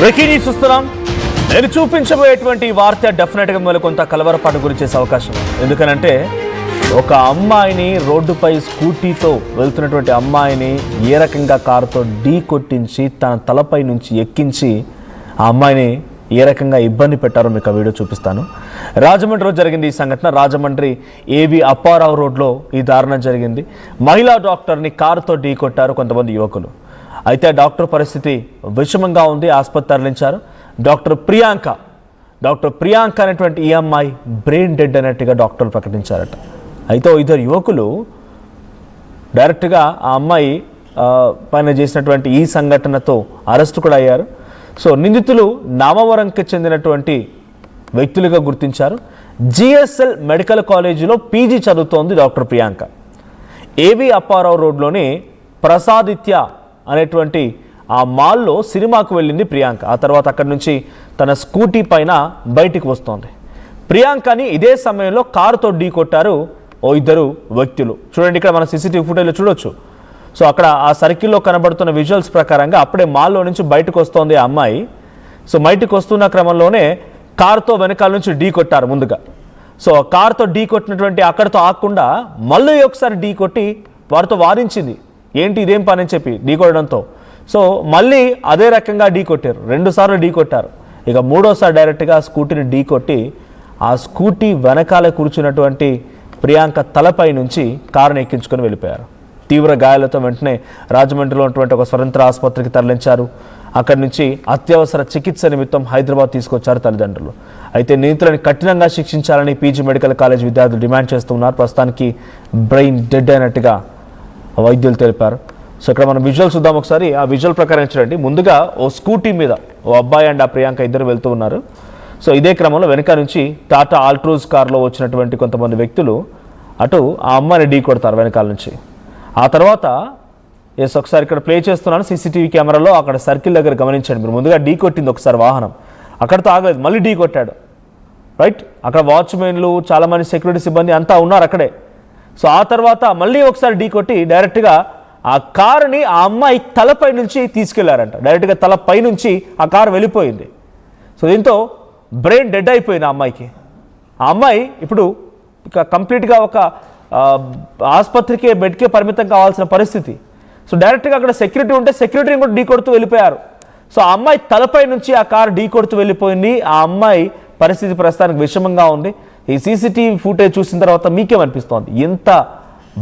Breaking news చూస్తున్నాం. నేను చూపించబోయేటువంటి వార్త డెఫినెట్గా మిమ్మల్ని కొంత కలవరపాటు గురిచేసే అవకాశం. ఎందుకనంటే ఒక అమ్మాయిని రోడ్డుపై స్కూటీతో వెళ్తున్నటువంటి అమ్మాయిని ఏ రకంగా కారుతో ఢీ కొట్టించి తన తలపై నుంచి ఎక్కించి ఆ అమ్మాయిని ఏ రకంగా ఇబ్బంది పెట్టారో మీకు ఆ వీడియో చూపిస్తాను. రాజమండ్రిలో జరిగింది ఈ సంఘటన. రాజమండ్రి ఏవి అప్పారావు రోడ్లో ఈ దారుణం జరిగింది. మహిళా డాక్టర్ని కారుతో ఢీ కొట్టారు కొంతమంది యువకులు. అయితే డాక్టర్ పరిస్థితి విషమంగా ఉంది, ఆసుపత్రి తరలించారు. డాక్టర్ ప్రియాంక అనేటువంటి ఈ అమ్మాయి బ్రెయిన్ డెడ్ అన్నట్టుగా డాక్టర్లు ప్రకటించారట. అయితే ఇద్దరు యువకులు డైరెక్ట్గా ఆ అమ్మాయి పైన చేసినటువంటి ఈ సంఘటనతో అరెస్టు కూడా అయ్యారు. సో నిందితులు నామవరంకి చెందినటువంటి వ్యక్తులుగా గుర్తించారు. జిఎస్ఎల్ మెడికల్ కాలేజీలో పీజీ చదువుతోంది డాక్టర్ ప్రియాంక. ఏవి అప్పారావు రోడ్లోని ప్రసాదిత్య అనేటువంటి ఆ మాల్లో సినిమాకు వెళ్ళింది ప్రియాంక. ఆ తర్వాత అక్కడి నుంచి తన స్కూటీ పైన బయటికి వస్తోంది. ప్రియాంకని ఇదే సమయంలో కారుతో ఢీ కొట్టారు ఇద్దరు వ్యక్తులు. చూడండి, ఇక్కడ మన సీసీటీవీ ఫుటేజ్లో చూడొచ్చు. సో అక్కడ ఆ సర్కిల్లో కనబడుతున్న విజువల్స్ ప్రకారంగా అప్పుడే మాల్లో నుంచి బయటకు వస్తోంది ఆ అమ్మాయి. సో బయటకు వస్తున్న క్రమంలోనే కారుతో వెనకాల నుంచి ఢీ కొట్టారు ముందుగా. సో కారుతో ఢీ కొట్టినటువంటి అక్కడితో ఆగకుండా మళ్ళీ ఒకసారి ఢీ కొట్టి వారితో వారించింది. ఏంటి ఇదేం పని అని చెప్పి ఢీ కొట్టడంతో సో మళ్ళీ అదే రకంగా ఢీ కొట్టారు. 2 సార్లు ఢీ కొట్టారు. ఇక 3వసారి డైరెక్ట్గా స్కూటీని ఢీ కొట్టి ఆ స్కూటీ వెనకాల కూర్చున్నటువంటి ప్రియాంక తలపై నుంచి కారుని ఎక్కించుకొని వెళ్ళిపోయారు. తీవ్ర గాయాలతో వెంటనే రాజమండ్రిలో ఉన్నటువంటి ఒక స్వతంత్ర ఆసుపత్రికి తరలించారు. అక్కడి నుంచి అత్యవసర చికిత్స నిమిత్తం హైదరాబాద్ తీసుకొచ్చారు తల్లిదండ్రులు. అయితే నిందితులను కఠినంగా శిక్షించాలని పీజీ మెడికల్ కాలేజ్ విద్యార్థులు డిమాండ్ చేస్తున్నారు. ప్రస్తుతానికి బ్రెయిన్ డెడ్ అయినట్టుగా వైద్యులు తెలిపారు. సో ఇక్కడ మనం విజువల్ చూద్దాం ఒకసారి. ఆ విజువల్ ప్రకారం చూడండి. ముందుగా ఓ స్కూటీ మీద ఓ అబ్బాయి అండ్ ఆ ప్రియాంక ఇద్దరు వెళ్తూ ఉన్నారు. సో ఇదే క్రమంలో వెనక నుంచి టాటా ఆల్ట్రోజ్ కార్లో వచ్చినటువంటి కొంతమంది వ్యక్తులు అటు ఆ అమ్మాయిని ఢీ కొడతారు వెనకాల నుంచి. ఆ తర్వాత ఒకసారి ఇక్కడ ప్లే చేస్తున్నాను సీసీటీవీ కెమెరాలో. అక్కడ సర్కిల్ దగ్గర గమనించండి మీరు. ముందుగా ఢీ కొట్టింది ఒకసారి వాహనం, అక్కడితో ఆగలేదు, మళ్ళీ ఢీ కొట్టాడు. రైట్, అక్కడ వాచ్మెన్లు చాలామంది సెక్యూరిటీ సిబ్బంది అంతా ఉన్నారు అక్కడే. సో ఆ తర్వాత మళ్ళీ ఒకసారి ఢీ కొట్టి డైరెక్ట్గా ఆ కారుని ఆ అమ్మాయి తలపై నుంచి తీసుకెళ్లారంట. డైరెక్ట్గా తలపై నుంచి ఆ కారు వెళ్ళిపోయింది. సో దీంతో బ్రెయిన్ డెడ్ అయిపోయింది ఆ అమ్మాయికి. ఆ అమ్మాయి ఇప్పుడు ఇక కంప్లీట్గా ఒక ఆసుపత్రికే బెడ్కే పరిమితం కావాల్సిన పరిస్థితి. సో డైరెక్ట్గా అక్కడ సెక్యూరిటీ ఉంటే సెక్యూరిటీని కూడా ఢీ కొడుతూ వెళ్ళిపోయారు. సో ఆ అమ్మాయి తలపై నుంచి ఆ కారు ఢీ కొడుతూ వెళ్ళిపోయింది. ఆ అమ్మాయి పరిస్థితి ప్రస్తుతానికి విషమంగా ఉంది. ఈ సీసీటీవీ ఫుటేజ్ చూసిన తర్వాత మీకేమనిపిస్తోంది? ఎంత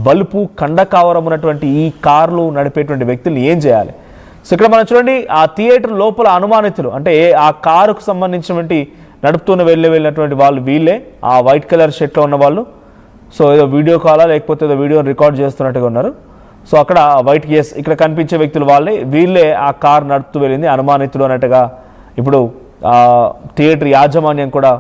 బలుపు కండకావరం ఉన్నటువంటి ఈ కార్లు నడిపేటువంటి వ్యక్తులు ఏం చేయాలి? సో ఇక్కడ మనం చూడండి, ఆ థియేటర్ లోపల అనుమానితులు అంటే ఆ కారుకు సంబంధించినటువంటి నడుపుతూనే వెళ్ళినటువంటి వాళ్ళు వీళ్ళే, ఆ వైట్ కలర్ షర్ట్లో ఉన్న వాళ్ళు. సో ఏదో వీడియో కాలా లేకపోతే ఏదో వీడియోని రికార్డ్ చేస్తున్నట్టుగా ఉన్నారు. సో అక్కడ వైట్ ఇక్కడ కనిపించే వ్యక్తులు వీళ్ళే ఆ కారు నడుపుతూ వెళ్ళింది అనుమానితులు అన్నట్టుగా ఇప్పుడు థియేటర్ యాజమాన్యం కూడా,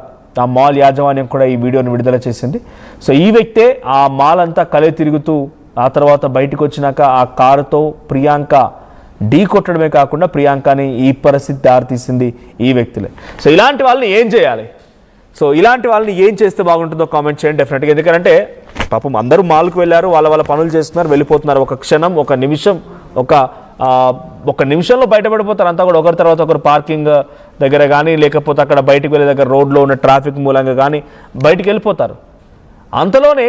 ఆ మాల్ యాజమాన్యం కూడా ఈ వీడియోని విడుదల చేసింది. సో ఈ వ్యక్తే ఆ మాల్ అంతా కలే తిరుగుతూ ఆ తర్వాత బయటకు వచ్చినాక ఆ కారుతో ప్రియాంక ఢీ కొట్టడమే కాకుండా ప్రియాంకని ఈ పరిస్థితి దారితీసింది ఈ వ్యక్తులే. సో ఇలాంటి వాళ్ళని ఏం చేయాలి? సో ఇలాంటి వాళ్ళని ఏం చేస్తే బాగుంటుందో కామెంట్ చేయండి డెఫినెట్గా. ఎందుకంటే పాపం అందరూ మాల్కు వెళ్ళారు, వాళ్ళ పనులు చేస్తున్నారు, వెళ్ళిపోతున్నారు. ఒక క్షణం, ఒక నిమిషం, ఒక నిమిషంలో బయటపడిపోతారు అంతా కూడా. ఒకరి తర్వాత ఒకరు పార్కింగ్ దగ్గర కానీ లేకపోతే అక్కడ బయటకు వెళ్ళే దగ్గర రోడ్లో ఉన్న ట్రాఫిక్ మూలంగా కానీ బయటికి వెళ్ళిపోతారు. అంతలోనే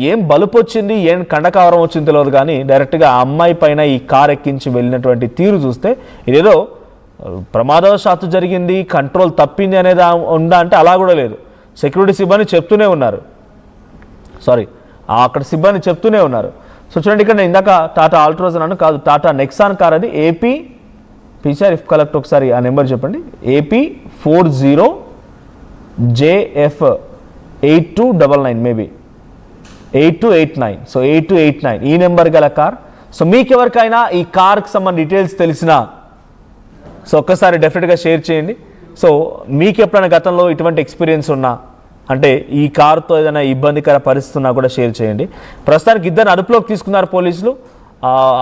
ఏం బలుపు వచ్చింది, ఏం కండకావరం వచ్చింది తెలియదు కానీ డైరెక్ట్గా ఆ అమ్మాయి పైన ఈ కార్ ఎక్కించి వెళ్ళినటువంటి తీరు చూస్తే ఇదేదో ప్రమాదవశాత్తు జరిగింది, కంట్రోల్ తప్పింది అనేది ఉందా అంటే అలా కూడా లేదు. సెక్యూరిటీ సిబ్బంది చెప్తూనే ఉన్నారు, అక్కడ సిబ్బంది చెప్తూనే ఉన్నారు. సో చూడండి, ఇక్కడ నేను ఇందాక టాటా ఆల్ట్రోజ్ అన్నాను, కాదు టాటా నెక్సాన్ కార్ అది. ఏపీ పిసిఆర్ ఇఫ్ కలెక్ట్ ఒకసారి ఆ నెంబర్ చెప్పండి. AP 40JF 8299 maybe 8289. సో 8289 ఈ నెంబర్ గల కార్. సో మీకెవరికైనా ఈ కార్కి సంబంధించిన డీటెయిల్స్ తెలిసినా సో ఒక్కసారి డెఫినెట్గా షేర్ చేయండి. సో మీకు ఎప్పుడైనా గతంలో ఇటువంటి ఎక్స్పీరియన్స్ ఉన్నా అంటే ఈ కారుతో ఏదైనా ఇబ్బందికర పరిస్థితి ఉన్నా కూడా షేర్ చేయండి. ప్రస్తుతానికి ఇద్దరిని అదుపులోకి తీసుకున్నారు పోలీసులు,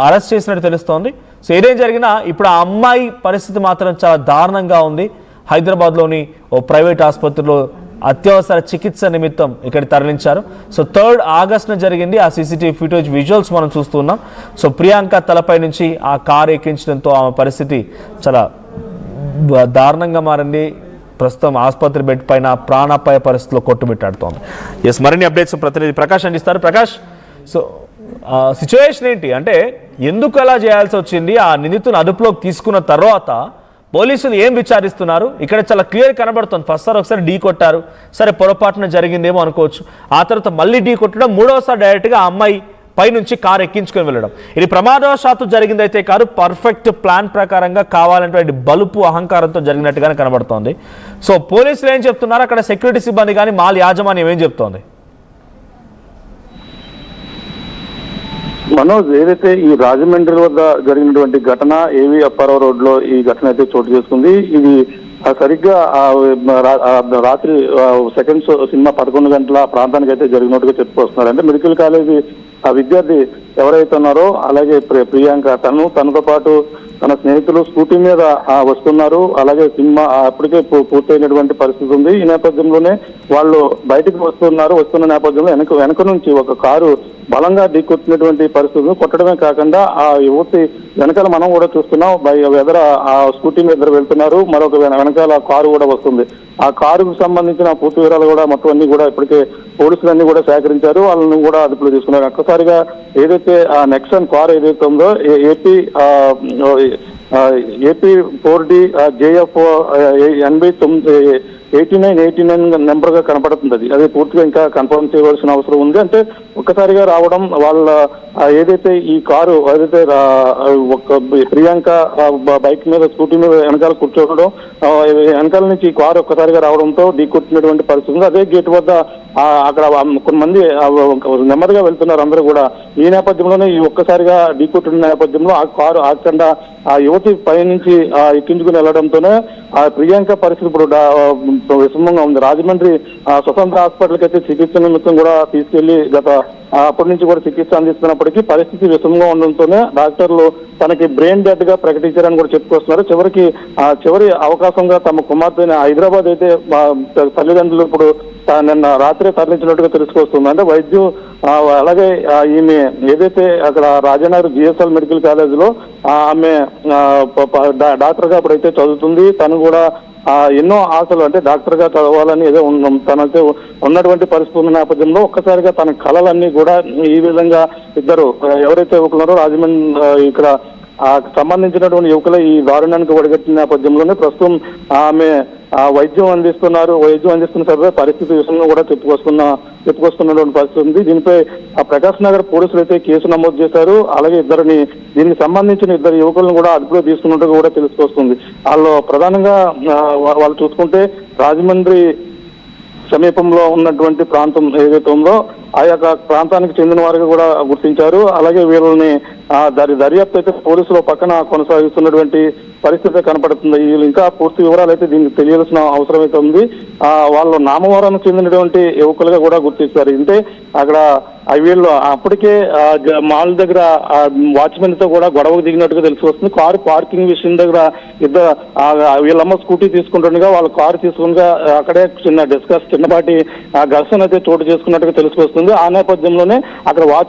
అరెస్ట్ చేసినట్టు తెలుస్తోంది. సో ఏదేం జరిగినా ఇప్పుడు ఆ అమ్మాయి పరిస్థితి మాత్రం చాలా దారుణంగా ఉంది. హైదరాబాద్లోని ఓ ప్రైవేట్ ఆసుపత్రిలో అత్యవసర చికిత్స నిమిత్తం ఇక్కడ తరలించారు. సో 3rd ఆగస్టున జరిగింది. ఆ సీసీటీవీ ఫుటేజ్ విజువల్స్ మనం చూస్తున్నాం. సో ప్రియాంక తలపై నుంచి ఆ కారు ఎక్కించడంతో ఆమె పరిస్థితి చాలా దారుణంగా మారింది. ప్రస్తుతం ఆసుపత్రి బెడ్ పైన ప్రాణాపాయ పరిస్థితిలో కొట్టుమిట్టాడుతోంది. ఎస్, మరిన్ని అప్డేట్స్ ప్రతినిధి ప్రకాష్ అందిస్తారు. ప్రకాష్, సో సిచ్యువేషన్ ఏంటి అంటే ఎందుకు అలా చేయాల్సి వచ్చింది? ఆ నిందితుని అదుపులోకి తీసుకున్న తర్వాత పోలీసులు ఏం విచారిస్తున్నారు? ఇక్కడ చాలా క్లియర్ కనబడుతుంది. ఫస్ట్ సార్ ఒకసారి ఢీ కొట్టారు, సరే పొరపాటున జరిగిందేమో అనుకోవచ్చు. ఆ తర్వాత మళ్ళీ ఢీ కొట్టడం, మూడవసారి డైరెక్ట్గా ఆ అమ్మాయి పైనుంచి కారు ఎక్కించుకొని వెళ్ళడం. ఇది ప్రమాదవశాత్తు జరిగిందైతే కాదు, పర్ఫెక్ట్ ప్లాన్ ప్రకారంగా కావాలంటే బలుపు అహంకారంతో జరిగినట్టుగానే కనబడుతోంది. సో పోలీసులు ఏం చెప్తున్నారు, అక్కడ సెక్యూరిటీ సిబ్బంది కానీ మాల్ యాజమాన్యం ఏం చెప్తోంది? మనోజ్, ఏదైతే ఈ రాజమండ్రి వద్ద జరిగినటువంటి ఘటన ఏవి అప్పారావు రోడ్ లో ఈ ఘటన అయితే చోటు చేసుకుంది. ఇది సరిగ్గా రాత్రి సెకండ్ షో సినిమా 11 గంటల ప్రాంతానికి అయితే జరిగినట్టుగా చెప్పుకొస్తున్నారు. అంటే మెడికల్ కాలేజీ ఆ విద్యార్థి ఎవరైతే ఉన్నారో, అలాగే ప్రియాంక తనతో పాటు తన స్నేహితులు స్కూటీ మీద వస్తున్నారు. అలాగే సినిమా అప్పటికే పూర్తయినటువంటి పరిస్థితి ఉంది. ఈ నేపథ్యంలోనే వాళ్ళు బయటకు వస్తున్న నేపథ్యంలో వెనక నుంచి ఒక కారు బలంగా ఢీకొట్టినటువంటి పరిస్థితులు. కొట్టడమే కాకుండా ఆ యువతి వెనకాల మనం కూడా చూస్తున్నాం, ఎదర ఆ స్కూటీ మీద ఇద్దరు వెళ్తున్నారు, మరొక వెనకాల కారు కూడా వస్తుంది. ఆ కారుకు సంబంధించిన పూర్తి వివరాలు కూడా మొత్తం అన్ని కూడా ఇప్పటికే పోలీసులన్నీ కూడా సేకరించారు, వాళ్ళని కూడా అదుపులో తీసుకున్నారు. ఒక్కసారిగా ఏదైతే ఆ నెక్సన్ కారు ఏదైతే ఉందో ఏపీ 4D JF 89 నెంబర్ గా కనపడుతుంది. అది పూర్తిగా ఇంకా కన్ఫర్మ్ చేయవలసిన అవసరం ఉంది. అంటే ఒక్కసారిగా రావడం, వాళ్ళ ఏదైతే ఈ కారు ఏదైతే ప్రియాంక బైక్ మీద స్కూటీ మీద వెనకాల కూర్చోవడం, వెనకాల నుంచి ఈ కారు ఒక్కసారిగా రావడంతో ఢీకొట్టినటువంటి పరిస్థితి ఉంది. అదే గేట్ వద్ద అక్కడ కొంతమంది నెమ్మదిగా వెళ్తున్నారు అందరూ కూడా. ఈ నేపథ్యంలోనే ఈ ఒక్కసారిగా ఢీకొట్టిన నేపథ్యంలో ఆ కారు ఆగకుండా ఆ యువతి పైనుంచి ఎక్కించుకుని వెళ్లడంతోనే ఆ ప్రియాంక పరిస్థితి ఇప్పుడు విషమంగా ఉంది. రాజమండ్రి స్వతంత్ర హాస్పిటల్కి అయితే చికిత్స నిమిత్తం కూడా తీసుకెళ్లి అప్పటి నుంచి కూడా చికిత్స అందిస్తున్నప్పటికీ పరిస్థితి విషమంగా ఉండడంతోనే డాక్టర్లు తనకి బ్రెయిన్ డెడ్ గా ప్రకటించారని కూడా చెప్పుకొస్తున్నారు. చివరి అవకాశంగా తమ కుమార్తెని హైదరాబాద్ అయితే తల్లిదండ్రులు ఇప్పుడు నిన్న రాత్రి తరలించినట్టుగా తెలుసుకొస్తుంది. అంటే వైద్యం అలాగే ఈమె ఏదైతే అక్కడ రాజానగర్ GSL మెడికల్ కాలేజీలో ఆమె డాక్టర్ గా ఇప్పుడైతే చదువుతుంది. తను కూడా ఎన్నో ఆశలు, అంటే డాక్టర్ గా చదవాలని ఏదో తనైతే ఉన్నటువంటి పరిస్థితి ఉన్న నేపథ్యంలో ఒక్కసారిగా తన కళలన్నీ కూడా ఈ విధంగా ఇద్దరు ఎవరైతే యువకులున్నారో రాజమండ్రి ఇక్కడ సంబంధించినటువంటి యువకుల ఈ దారుణానికి ఒడిగట్టిన నేపథ్యంలోనే ప్రస్తుతం ఆమె వైద్యం అందిస్తున్న సరే పరిస్థితి విషయంలో కూడా చెప్పుకొస్తున్నటువంటి పరిస్థితి ఉంది. దీనిపై ప్రకాశ్ నగర్ పోలీసులు అయితే కేసు నమోదు చేశారు. అలాగే దీనికి సంబంధించిన ఇద్దరు యువకులను కూడా అదుపులో తీసుకున్నట్టుగా కూడా తెలుసుకొస్తుంది. వాళ్ళు ప్రధానంగా వాళ్ళు చూసుకుంటే రాజమండ్రి సమీపంలో ఉన్నటువంటి ప్రాంతం ఏదైతే ఉందో ఆ యొక్క ప్రాంతానికి చెందిన వారికి కూడా గుర్తించారు. అలాగే వీళ్ళని దర్యాప్తు అయితే పోలీసులు పక్కన కొనసాగిస్తున్నటువంటి పరిస్థితి కనపడుతుంది. వీళ్ళు ఇంకా పూర్తి వివరాలు అయితే దీనికి తెలియాల్సిన అవసరం అయితే ఉంది. వాళ్ళు నామవరానికి చెందినటువంటి యువకులుగా కూడా గుర్తిస్తారు. అంటే అక్కడ వీళ్ళు అప్పటికే మాల్ దగ్గర వాచ్మెన్ తో కూడా గొడవకు దిగినట్టుగా తెలిసి వస్తుంది. కారు పార్కింగ్ విషయం దగ్గర వీళ్ళమ్మ స్కూటీ తీసుకుంటుండగా వాళ్ళ కారు తీసుకుంటా అక్కడే చిన్నపాటి ఘర్షణ అయితే చోటు చేసుకున్నట్టుగా తెలిసి వస్తుంది. ఆ నేపథ్యంలోనే అక్కడ